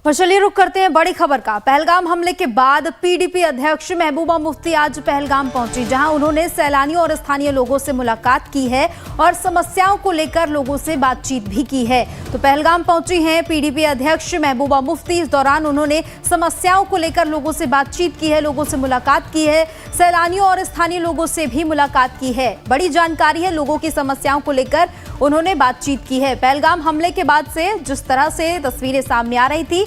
और चलिए रुक करते हैं बड़ी खबर का। पहलगाम हमले के बाद पीडीपी अध्यक्ष महबूबा मुफ्ती आज पहलगाम पहुंची, जहां उन्होंने सैलानियों और स्थानीय लोगों से मुलाकात की है और समस्याओं को लेकर लोगों से बातचीत भी की है। तो पहलगाम पहुंची हैं पीडीपी अध्यक्ष महबूबा मुफ्ती। इस दौरान उन्होंने समस्याओं को लेकर लोगों से बातचीत की है, लोगों से मुलाकात की है, सैलानियों और स्थानीय लोगों से भी मुलाकात की है। बड़ी जानकारी है, लोगों की समस्याओं को लेकर उन्होंने बातचीत की है। पहलगाम हमले के बाद से जिस तरह से तस्वीरें सामने आ रही थी,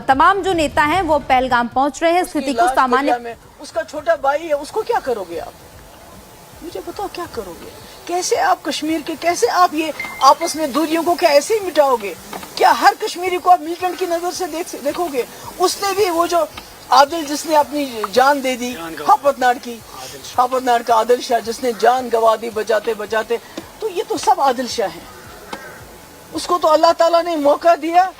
तमाम जो नेता हैं वो पहलगाम पहुंच रहे हैं। स्थिति को सामान्य, उसका छोटा भाई है, उसको क्या करोगे आप? मुझे बताओ क्या करोगे? कैसे आप कश्मीर के, कैसे आप ये आपस में दूरियों को क्या ऐसे ही मिटाओगे? क्या हर कश्मीरी को आप मिलिटेंट की नजर से देखोगे? उसने भी वो जो आदिल, जिसने अपनी जान दे दी, हापतनाड़ का आदिल शाह जिसने जान गंवा दी बचाते बचाते, तो ये तो सब आदिल शाह हैं। उसको तो अल्लाह ताला ने मौका दिया,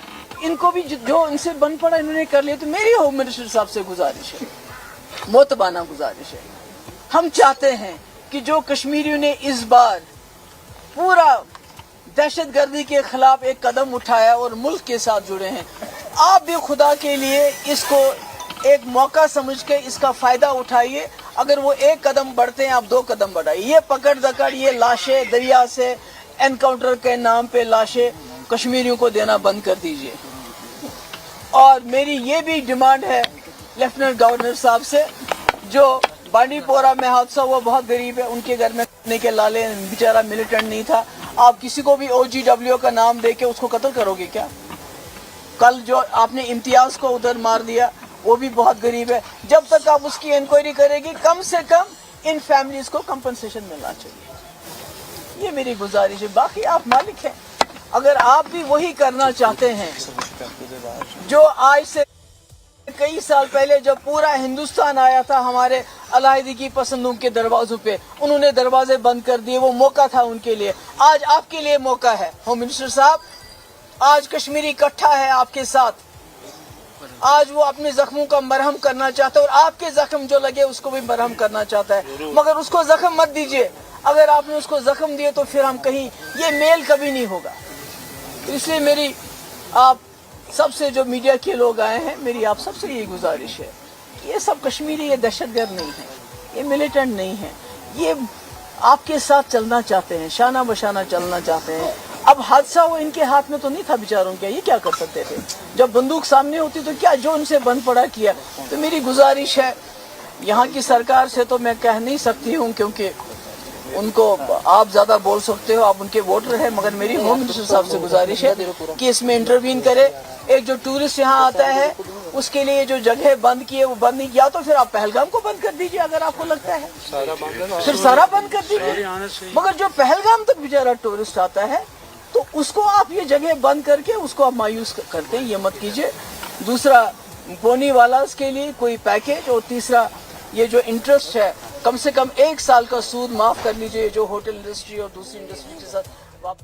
इनको भी जो इनसे बन पड़ा इन्होंने कर लिया। तो मेरी होम मिनिस्टर साहब से गुजारिश है, मोतबाना गुजारिश है, हम चाहते हैं कि जो कश्मीरियों ने इस बार पूरा दहशतगर्दी के खिलाफ एक कदम उठाया और मुल्क के साथ जुड़े हैं, आप भी खुदा के लिए इसको एक मौका समझ के इसका फायदा उठाइए। अगर वो एक कदम बढ़ते हैं, आप 2 कदम बढ़ाइए। ये पकड़ दकड़, ये लाशें दरिया से एनकाउंटर के नाम पे लाशें कश्मीरियों को देना बंद कर दीजिए। और मेरी ये भी डिमांड है लेफ्टिनेंट गवर्नर साहब से, जो बांडीपोरा में हादसा हुआ, बहुत गरीब है, उनके घर में खाने के लाले, बेचारा मिलिटेंट नहीं था। आप किसी को भी OGW का नाम देके उसको कत्ल करोगे क्या? कल जो आपने इम्तियाज को उधर मार दिया, वो भी बहुत गरीब है। जब तक आप उसकी इंक्वायरी करेगी, कम से कम इन फैमिलीज को कंपनसेशन मिलना चाहिए। ये मेरी गुजारिश है। बाकी आप मालिक हैं, अगर आप भी वही करना चाहते हैं जो आज से कई साल पहले जब पूरा हिंदुस्तान आया था हमारे अलाहिदगी पसंदों के दरवाजों पे, उन्होंने दरवाजे बंद कर दिए, वो मौका था उनके लिए। आज आपके लिए मौका है होम मिनिस्टर साहब। आज कश्मीरी इकट्ठा है आपके साथ, आज वो अपने जख्मों का मरहम करना चाहता है और आपके जख्म जो लगे उसको भी मरहम करना चाहता है, मगर उसको जख्म मत दीजिए। अगर आपने उसको जख्म दिए तो फिर हम कहीं ये मेल कभी नहीं होगा। इसलिए मेरी आप सबसे, जो मीडिया के लोग आए हैं, मेरी आप सबसे ये गुजारिश है, ये सब कश्मीरी ये दहशतगर्द नहीं है, ये मिलिटेंट नहीं है, ये आपके साथ चलना चाहते हैं, शाना बशाना चलना चाहते हैं। अब हादसा वो इनके हाथ में तो नहीं था बेचारों के, ये क्या कर सकते थे? जब बंदूक सामने होती तो क्या जो उनसे बन पड़ा किया। तो मेरी गुजारिश है, यहाँ की सरकार से तो मैं कह नहीं सकती हूँ क्योंकि उनको आप ज्यादा बोल सकते हो, आप उनके वोटर हैं, मगर मेरी होम मिनिस्टर साहब से गुजारिश है कि इसमें इंटरवीन करे। एक जो टूरिस्ट यहाँ आता है उसके लिए जो जगह बंद की है वो बंद नहीं किया, तो फिर आप पहलगाम को बंद कर दीजिए अगर आपको लगता है, फिर सारा बंद कर दीजिए। मगर जो पहलगाम तक बेचारा टूरिस्ट आता है तो उसको आप ये जगह बंद करके उसको आप मायूस करते हैं, ये मत कीजिए। दूसरा, बोनी वालास के लिए कोई पैकेज, और तीसरा ये जो इंटरेस्ट है, कम से कम 1 साल का सूद माफ कर लीजिए, जो होटल इंडस्ट्री और दूसरी इंडस्ट्री के साथ